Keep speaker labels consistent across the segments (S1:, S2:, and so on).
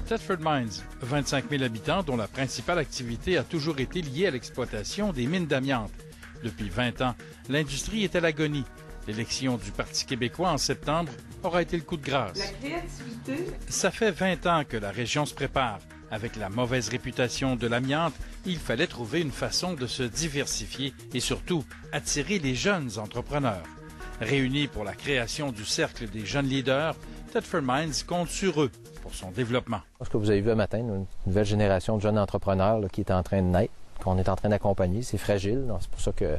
S1: Thetford Mines, 25 000 habitants dont la principale activité a toujours été liée à l'exploitation des mines d'amiante. Depuis 20 ans, l'industrie est à l'agonie. L'élection du Parti québécois en septembre aura été le coup de grâce.
S2: La créativité.
S1: Ça fait 20 ans que la région se prépare. Avec la mauvaise réputation de l'amiante, il fallait trouver une façon de se diversifier et surtout attirer les jeunes entrepreneurs. Réunis pour la création du Cercle des jeunes leaders, Thetford Mines compte sur eux pour son développement.
S3: Ce que vous avez vu le matin, une nouvelle génération de jeunes entrepreneurs là, qui est en train de naître, qu'on est en train d'accompagner. C'est fragile, c'est pour ça que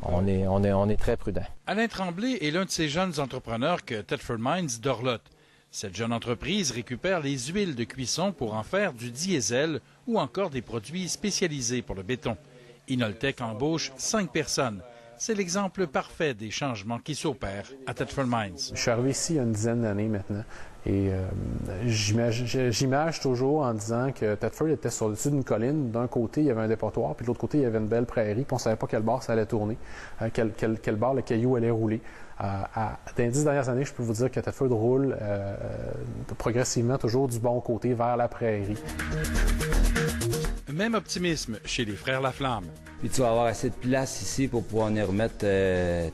S3: on est très prudent.
S1: Alain Tremblay est l'un de ces jeunes entrepreneurs que Thetford Mines dorlote. Cette jeune entreprise récupère les huiles de cuisson pour en faire du diesel ou encore des produits spécialisés pour le béton. Inoltech embauche 5 personnes. C'est l'exemple parfait des changements qui s'opèrent à Thetford Mines.
S4: Je suis arrivé ici il y a une dizaine d'années maintenant et j'imagine toujours en disant que Thetford était sur le dessus d'une colline. D'un côté, il y avait un dépotoir, puis de l'autre côté, il y avait une belle prairie, puis on ne savait pas quel bord ça allait tourner, quel bord le caillou allait rouler. Dans les 10 dernières années, je peux vous dire que Thetford roule progressivement toujours du bon côté vers la prairie.
S1: Même optimisme chez les frères Laflamme.
S5: Puis tu vas avoir assez de place ici pour pouvoir y remettre...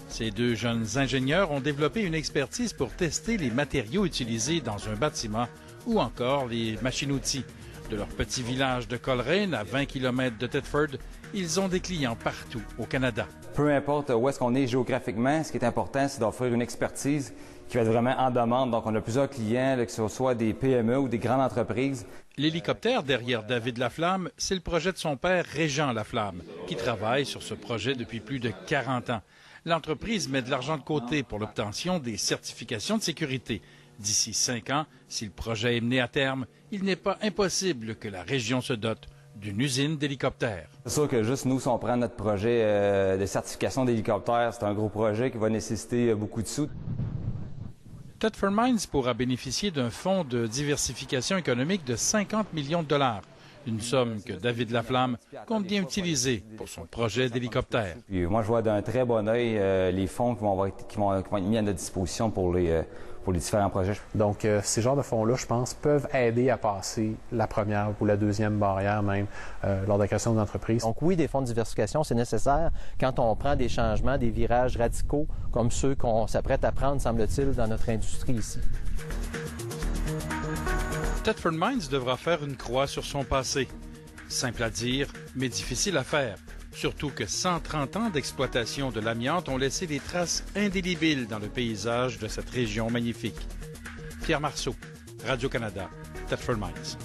S1: Ces deux jeunes ingénieurs ont développé une expertise pour tester les matériaux utilisés dans un bâtiment ou encore les machines-outils. De leur petit village de Coleraine, à 20 km de Thetford, ils ont des clients partout au Canada.
S5: Peu importe où est-ce qu'on est géographiquement, ce qui est important, c'est d'offrir une expertise qui va être vraiment en demande. Donc, on a plusieurs clients, que ce soit des PME ou des grandes entreprises.
S1: L'hélicoptère derrière David Laflamme, c'est le projet de son père, Régent Laflamme, qui travaille sur ce projet depuis plus de 40 ans. L'entreprise met de l'argent de côté pour l'obtention des certifications de sécurité. D'ici 5 ans, si le projet est mené à terme, il n'est pas impossible que la région se dote d'une usine d'hélicoptères.
S5: C'est sûr que juste nous, si on prend notre projet de certification d'hélicoptère, c'est un gros projet qui va nécessiter beaucoup de sous.
S1: Thetford Mines pourra bénéficier d'un fonds de diversification économique de 50 millions de dollars, une somme que David Laflamme compte bien utiliser pour son projet d'hélicoptère.
S5: Puis moi, je vois d'un très bon œil les fonds qui vont être mis à notre disposition pour les différents projets.
S4: Donc, ces genres de fonds-là, je pense, peuvent aider à passer la première ou la deuxième barrière même lors de la création d'une entreprise.
S3: Donc oui, des fonds de diversification, c'est nécessaire quand on prend des changements, des virages radicaux comme ceux qu'on s'apprête à prendre, semble-t-il, dans notre industrie ici.
S1: Thetford Mines devra faire une croix sur son passé. Simple à dire, mais difficile à faire. Surtout que 130 ans d'exploitation de l'amiante ont laissé des traces indélébiles dans le paysage de cette région magnifique. Pierre Marceau, Radio-Canada, Thetford Mines.